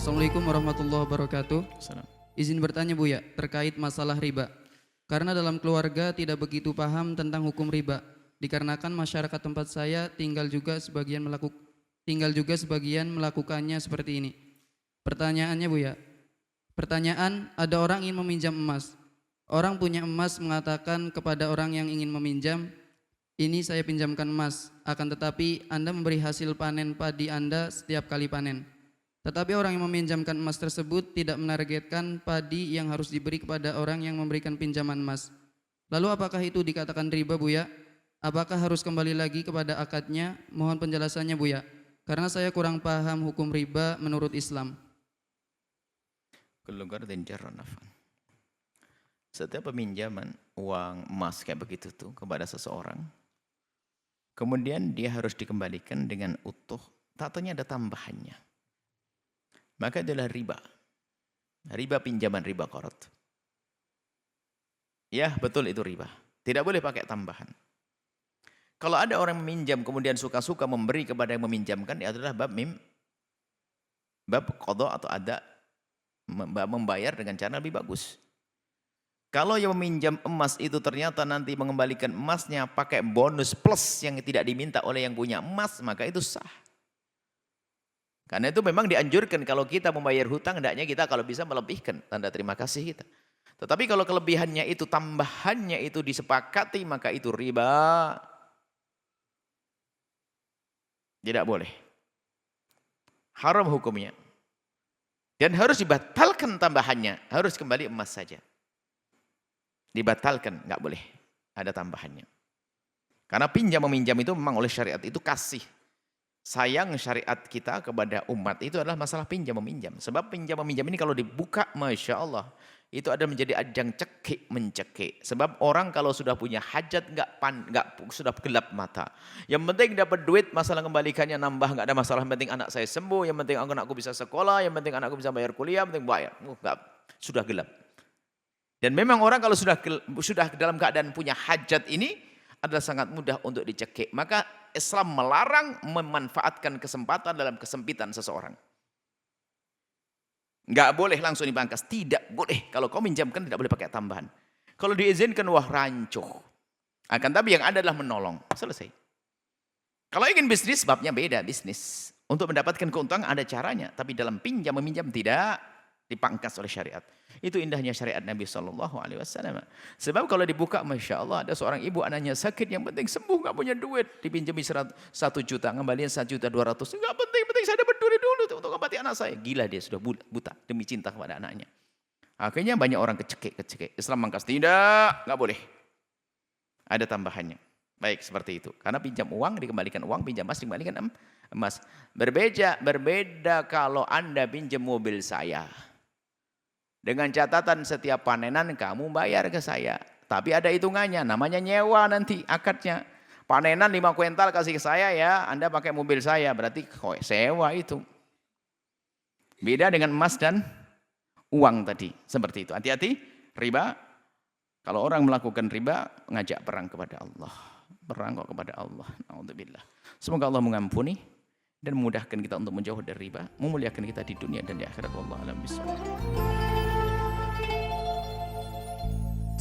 Assalamualaikum warahmatullahi wabarakatuh. Salam. Izin bertanya Buya, terkait masalah riba. Karena dalam keluarga tidak begitu paham tentang hukum riba. Dikarenakan masyarakat tempat saya tinggal juga sebagian melakukannya seperti ini. Pertanyaannya Buya, ada orang ingin meminjam emas. Orang punya emas mengatakan kepada orang yang ingin meminjam, ini saya pinjamkan emas, akan tetapi Anda memberi hasil panen padi Anda setiap kali panen. Tetapi orang yang meminjamkan emas tersebut tidak menargetkan padi yang harus diberi kepada orang yang memberikan pinjaman emas. Lalu apakah itu dikatakan riba Buya? Apakah harus kembali lagi kepada akadnya? Mohon penjelasannya Buya, karena saya kurang paham hukum riba menurut Islam. Setiap peminjaman uang emas kayak begitu tuh kepada seseorang, kemudian dia harus dikembalikan dengan utuh, tatanya ada tambahannya. Maka adalah riba. Riba pinjaman, riba qarad. Ya, betul itu riba. Tidak boleh pakai tambahan. Kalau ada orang meminjam kemudian suka-suka memberi kepada yang meminjamkan, itu adalah bab qadha atau ada, membayar dengan cara lebih bagus. Kalau yang meminjam emas itu ternyata nanti mengembalikan emasnya pakai bonus plus yang tidak diminta oleh yang punya emas, maka itu sah. Karena itu memang dianjurkan kalau kita membayar hutang, hendaknya kita kalau bisa melebihkan tanda terima kasih kita. Tetapi kalau kelebihannya itu, tambahannya itu disepakati, maka itu riba. Tidak boleh. Haram hukumnya. Dan harus dibatalkan tambahannya, harus kembali emas saja. Dibatalkan, nggak boleh ada tambahannya. Karena pinjam meminjam itu memang oleh syariat itu kasih. Sayang syariat kita kepada umat itu adalah masalah pinjam meminjam. Sebab pinjam meminjam ini kalau dibuka, Masya Allah, itu ada menjadi ajang cekik mencekik. Sebab orang kalau sudah punya hajat sudah gelap mata. Yang penting dapat duit, masalah kembalikannya nambah, nggak ada masalah. Yang penting anak saya sembuh, yang penting anakku bisa sekolah, yang penting anakku bisa bayar kuliah, yang penting bayar. Sudah gelap. Dan memang orang kalau sudah dalam keadaan punya hajat ini adalah sangat mudah untuk dicekik. Maka Islam melarang memanfaatkan kesempatan dalam kesempitan seseorang. Enggak boleh langsung dipangkas, tidak boleh. Kalau kau minjamkan tidak boleh pakai tambahan. Kalau diizinkan wah rancuh. Akan tapi yang ada adalah menolong. Selesai. Kalau ingin bisnis babnya beda, bisnis. Untuk mendapatkan keuntungan ada caranya, tapi dalam pinjam meminjam tidak dipangkas oleh syariat. Itu indahnya syariat Nabi SAW. Sebab kalau dibuka, Masya Allah, ada seorang ibu anaknya sakit, yang penting sembuh, nggak punya duit, dipinjami 1 juta, ngembaliin 1.200.000, nggak penting saya dapat duit dulu untuk ngobati anak saya. Gila dia sudah buta demi cinta kepada anaknya. Akhirnya banyak orang kecekik. Islam mangkas, tidak, nggak boleh. Ada tambahannya. Baik, seperti itu. Karena pinjam uang dikembalikan uang, pinjam emas dikembalikan emas. Berbeda kalau Anda pinjam mobil saya. Dengan catatan setiap panenan kamu bayar ke saya. Tapi ada hitungannya, namanya nyewa nanti akadnya. Panenan 5 kuintal kasih ke saya ya, Anda pakai mobil saya, berarti sewa itu. Beda dengan emas dan uang tadi, seperti itu. Hati-hati, riba. Kalau orang melakukan riba, ngajak perang kepada Allah. Perang kok kepada Allah. Na'udzubillah. Semoga Allah mengampuni dan memudahkan kita untuk menjauh dari riba, memuliakan kita di dunia dan di akhirat. Wallahu a'lam bishawab.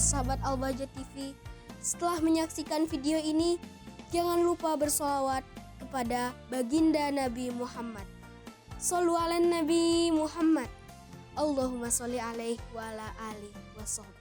Sahabat Al-Bahjah TV, setelah menyaksikan video ini, jangan lupa bersolawat kepada baginda Nabi Muhammad. Shollu ala Nabi Muhammad. Allahumma sholli alaihi wa ala alihi wa sahbihi.